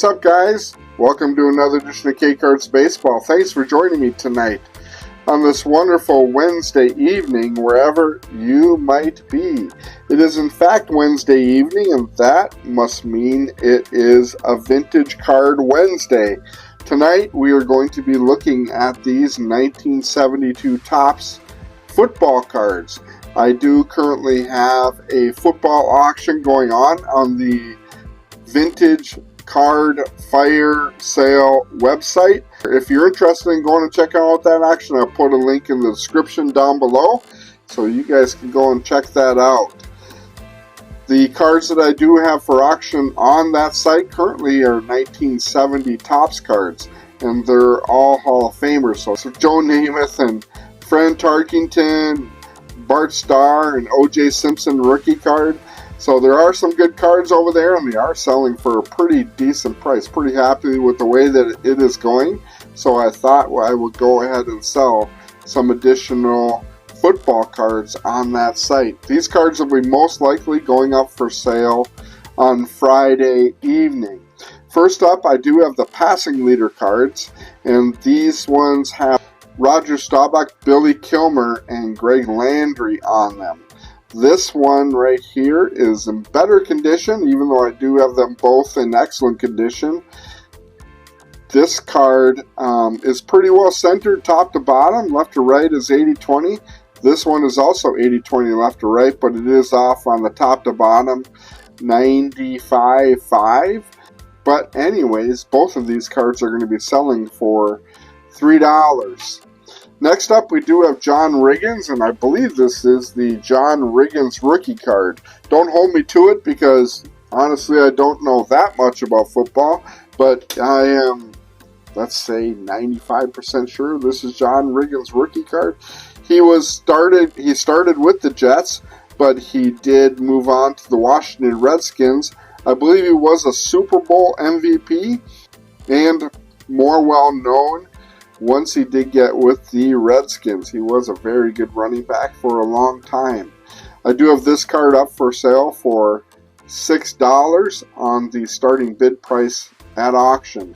What's up, guys? Welcome to another edition of K-Cards Baseball. Thanks for joining me tonight on this wonderful Wednesday evening, wherever you might be. It is in fact Wednesday evening, and that must mean it is a Vintage Card Wednesday. Tonight we are going to be looking at these 1972 Topps football cards. I do currently have a football auction going on the Vintage Card Fire Sale website. If you're interested in going to check out that auction, I'll put a link in the description down below so you guys can go and check that out. The cards that I do have for auction on that site currently are 1970 Topps cards, and they're all Hall of Famers. So Joe Namath and Fran Tarkington, Bart Starr, and O.J. Simpson rookie card. So there are some good cards over there, and they are selling for a pretty decent price. Pretty happy with the way that it is going. So I thought I would go ahead and sell some additional football cards on that site. These cards will be most likely going up for sale on Friday evening. First up, I do have the passing leader cards, and these ones have Roger Staubach, Billy Kilmer, and Greg Landry on them. This one right here is in better condition, even though I do have them both in excellent condition. This card is pretty well centered top to bottom. Left to right is 80-20. This one is also 80-20 left to right, but it is off on the top to bottom 95-5. But anyways, both of these cards are going to be selling for $3. Next up, we do have John Riggins, and I believe this is the John Riggins rookie card. Don't hold me to it because, honestly, I don't know that much about football, but I am, let's say, 95% sure this is John Riggins rookie card. He started with the Jets, but he did move on to the Washington Redskins. I believe he was a Super Bowl MVP, and more well known, once he did get with the Redskins. He was a very good running back for a long time. I do have this card up for sale for $6 on the starting bid price at auction.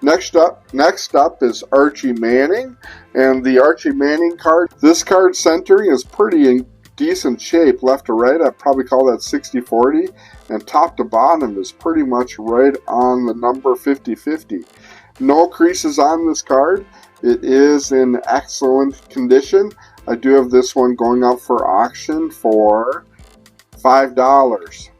Next up is Archie Manning, and the Archie Manning card. This card centering is pretty in decent shape, left to right. I'd probably call that 60-40, and top to bottom is pretty much right on the number 50-50. No creases on this card. It is in excellent condition. I do have this one going up for auction for $5.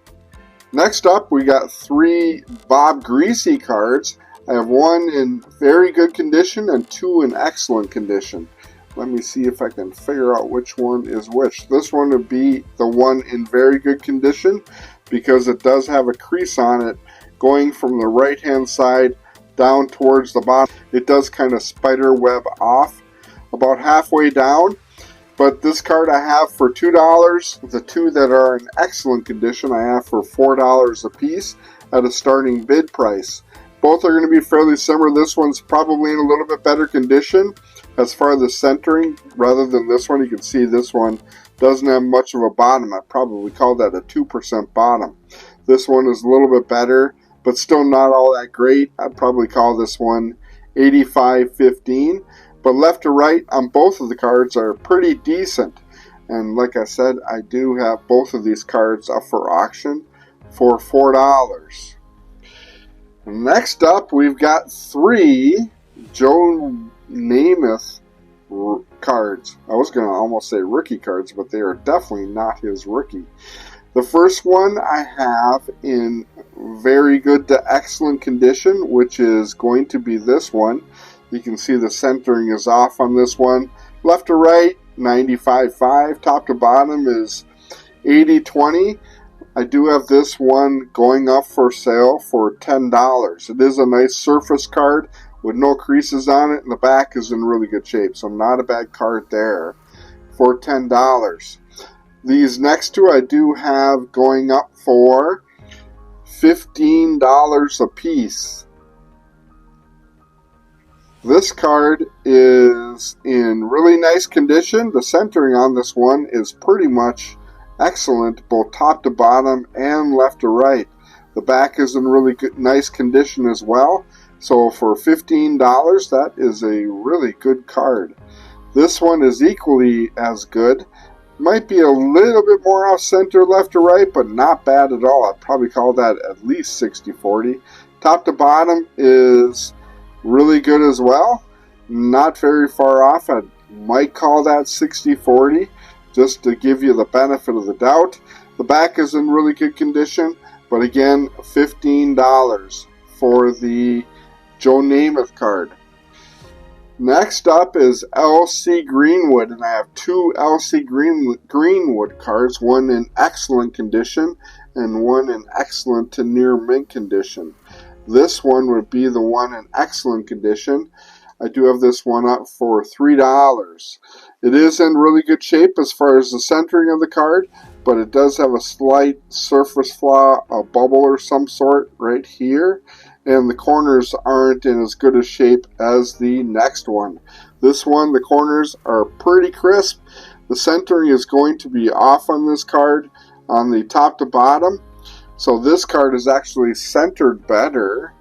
Next up, we got 3 Bob Greasy cards. I have one in very good condition and 2 in excellent condition. Let me see if I can figure out which one is which. This one would be the one in very good condition because it does have a crease on it going from the right hand side down towards the bottom. It does kind of spider web off about halfway down, but this card I have for $2. The 2 that are in excellent condition I have for $4 a piece at a starting bid price. Both are going to be fairly similar. This one's probably in a little bit better condition as far as the centering rather than this one. You can see this one doesn't have much of a bottom. I'd probably call that a 2% bottom. This one is a little bit better, but still not all that great. I'd probably call this one 85-15. But left to right on both of the cards are pretty decent. And like I said, I do have both of these cards up for auction for $4. Next up, we've got 3 Joe Namath cards. I was going to almost say rookie cards, but they are definitely not his rookie. The first one I have in very good to excellent condition, which is going to be this one. You can see the centering is off on this one. Left to right, 95-5. Top to bottom is 80-20. I do have this one going up for sale for $10. It is a nice surface card with no creases on it, and the back is in really good shape, so not a bad card there for $10. These next 2 I do have going up for $15 a piece. This card is in really nice condition. The centering on this one is pretty much excellent, both top to bottom and left to right. The back is in really good, nice condition as well. So for $15, that is a really good card. This one is equally as good. Might be a little bit more off center left to right, but not bad at all. I'd probably call that at least 60-40. Top to bottom is really good as well. Not very far off. I might call that 60-40 just to give you the benefit of the doubt. The back is in really good condition, but again, $15 for the Joe Namath card. Next up is LC Greenwood, and I have two LC Greenwood cards, one in excellent condition and one in excellent to near mint condition. This one would be the one in excellent condition. I do have this one up for $3. It is in really good shape as far as the centering of the card, but it does have a slight surface flaw, a bubble or some sort right here, and the corners aren't in as good a shape as the next one. This one, the corners are pretty crisp. The centering is going to be off on this card on the top to bottom. So this card is actually centered better,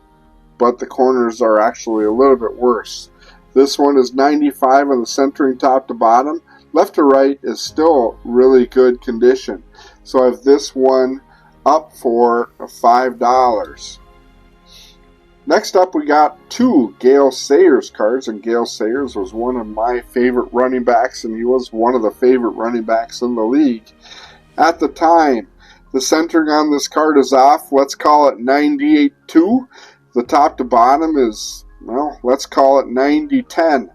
but the corners are actually a little bit worse. This one is 95 on the centering top to bottom. Left to right is still really good condition. So I have this one up for $5. Next up, we got two Gale Sayers cards, and Gale Sayers was one of my favorite running backs, and he was one of the favorite running backs in the league at the time. The centering on this card is off. Let's call it 98-2. The top to bottom is, well, let's call it 90-10.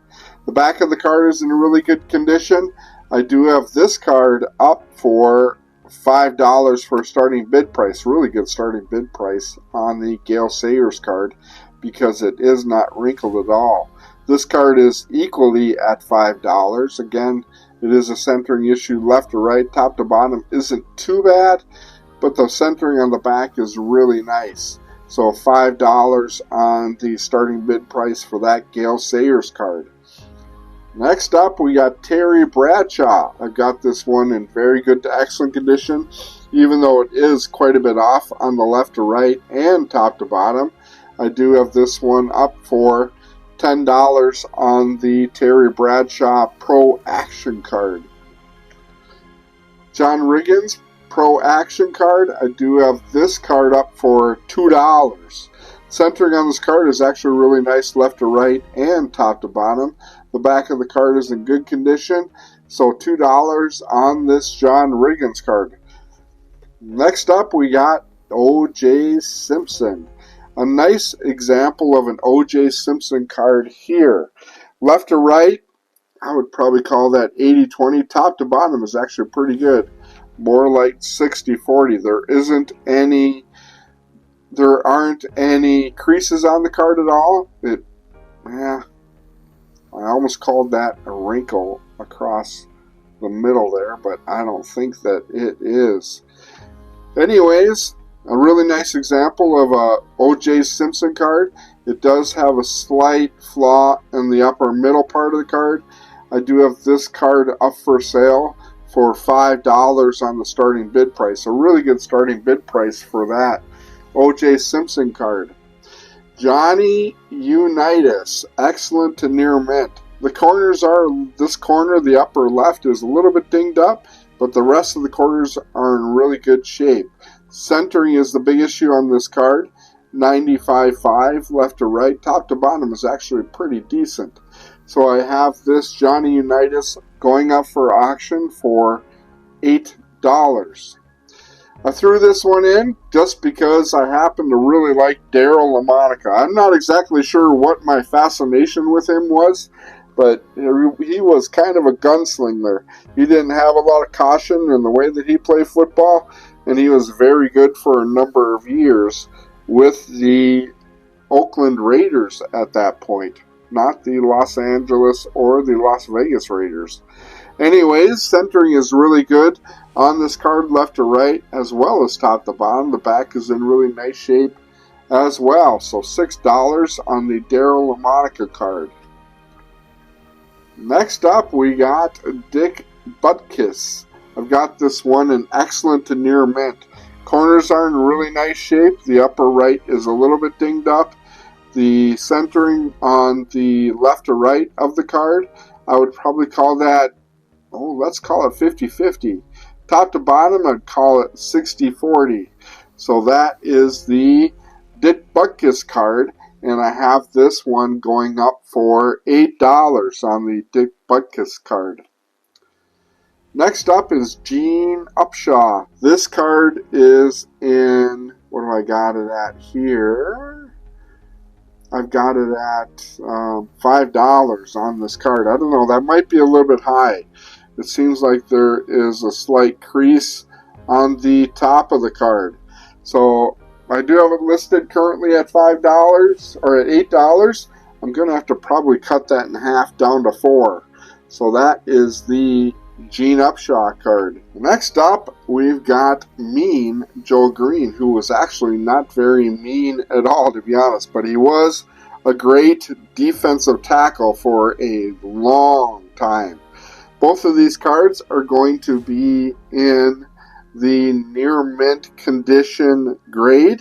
The back of the card is in really good condition. I do have this card up for $5 for a starting bid price. Really good starting bid price on the Gale Sayers card because it is not wrinkled at all. This card is equally at $5. Again, it is a centering issue left to right. Top to bottom isn't too bad, but the centering on the back is really nice. So $5 on the starting bid price for that Gale Sayers card. Next up, we got Terry Bradshaw. I've got this one in very good to excellent condition, even though it is quite a bit off on the left to right and top to bottom. I do have this one up for $10 on the Terry Bradshaw Pro Action card. John Riggins Pro Action card, I do have this card up for $2. Centering on this card is actually really nice left to right and top to bottom. The back of the card is in good condition, so $2 on this John Riggins card. Next up, we got O.J. Simpson. A nice example of an O.J. Simpson card here. Left to right, I would probably call that 80-20. Top to bottom is actually pretty good. More like 60-40. There aren't any creases on the card at all. I almost called that a wrinkle across the middle there, but I don't think that it is. Anyways, a really nice example of a O.J. Simpson card. It does have a slight flaw in the upper middle part of the card. I do have this card up for sale for $5 on the starting bid price. A really good starting bid price for that O.J. Simpson card. Johnny Unitas, excellent to near mint. The corners are, this corner, the upper left, is a little bit dinged up, but the rest of the corners are in really good shape. Centering is the big issue on this card. 95-5, left to right. Top to bottom is actually pretty decent. So I have this Johnny Unitas going up for auction for $8. I threw this one in just because I happen to really like Daryle Lamonica. I'm not exactly sure what my fascination with him was, but he was kind of a gunslinger. He didn't have a lot of caution in the way that he played football, and he was very good for a number of years with the Oakland Raiders at that point, not the Los Angeles or the Las Vegas Raiders. Anyways, centering is really good on this card left to right as well as top to bottom. The back is in really nice shape as well. So $6 on the Daryle Lamonica card. Next up, we got Dick Butkus. I've got this one in excellent to near mint. Corners are in really nice shape. The upper right is a little bit dinged up. The centering on the left or right of the card, I would probably call that, let's call it 50-50. Top to bottom, I'd call it 60-40. So that is the Dick Butkus card, and I have this one going up for $8 on the Dick Butkus card. Next up is Gene Upshaw. This card is in, what do I got it at here? I've got it at $5 on this card. I don't know, that might be a little bit high. It seems like there is a slight crease on the top of the card. So I do have it listed currently at $5 or at $8. I'm going to have to probably cut that in half down to $4. So that is the Gene Upshaw card. Next up, we've got Mean Joe Green, who was actually not very mean at all, to be honest, but he was a great defensive tackle for a long time. Both of these cards are going to be in the near mint condition grade.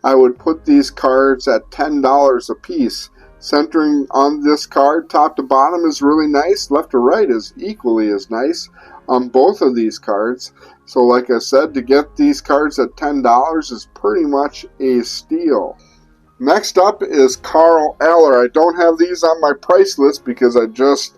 I would put these cards at $10 a piece. Centering on this card, top to bottom, is really nice. Left to right is equally as nice on both of these cards. So like I said, to get these cards at $10 is pretty much a steal. Next up is Carl Eller. I don't have these on my price list because I just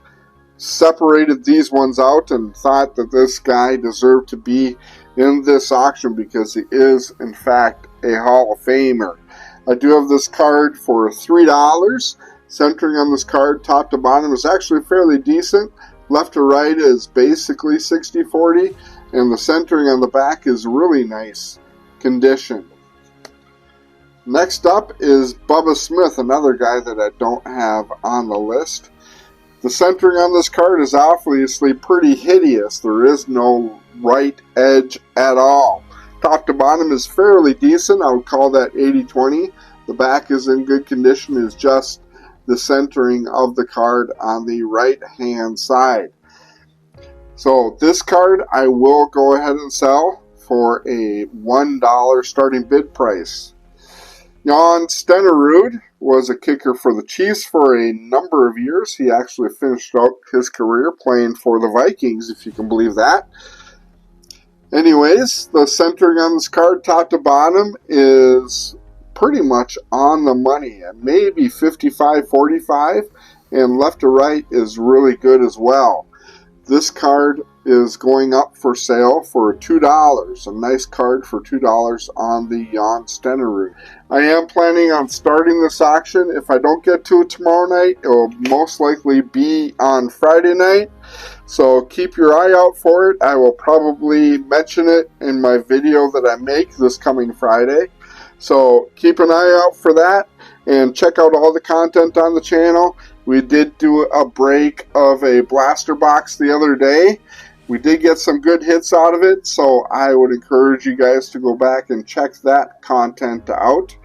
separated these ones out and thought that this guy deserved to be in this auction because he is, in fact, a Hall of Famer. I do have this card for $3. Centering on this card, top to bottom, is actually fairly decent. Left to right is basically 60-40, and the centering on the back is really nice condition. Next up is Bubba Smith, another guy that I don't have on the list. The centering on this card is obviously pretty hideous. There is no right edge at all. Top to bottom is fairly decent. I would call that 80-20. The back is in good condition. It's just the centering of the card on the right hand side. So this card I will go ahead and sell for a $1 starting bid price. Jan Stenerud was a kicker for the Chiefs for a number of years. He actually finished out his career playing for the Vikings, if you can believe that. Anyways, the centering on this card, top to bottom, is pretty much on the money. Maybe 55-45, and left to right is really good as well. This card is going up for sale for $2. A nice card for $2 on the Jan Stenerud. I am planning on starting this auction. If I don't get to it tomorrow night, it will most likely be on Friday night. So keep your eye out for it. I will probably mention it in my video that I make this coming Friday. So keep an eye out for that and check out all the content on the channel. We did do a break of a blaster box the other day. We did get some good hits out of it, so I would encourage you guys to go back and check that content out.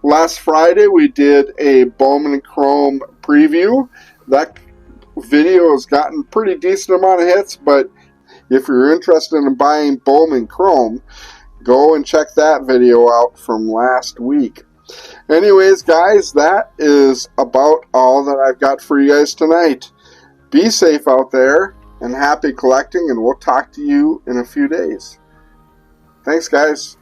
Last Friday we did a Bowman Chrome preview. That video has gotten pretty decent amount of hits, but if you're interested in buying Bowman Chrome, go and check that video out from last week. Anyways, guys, that is about all that I've got for you guys tonight. Be safe out there and happy collecting, and we'll talk to you in a few days. Thanks, guys.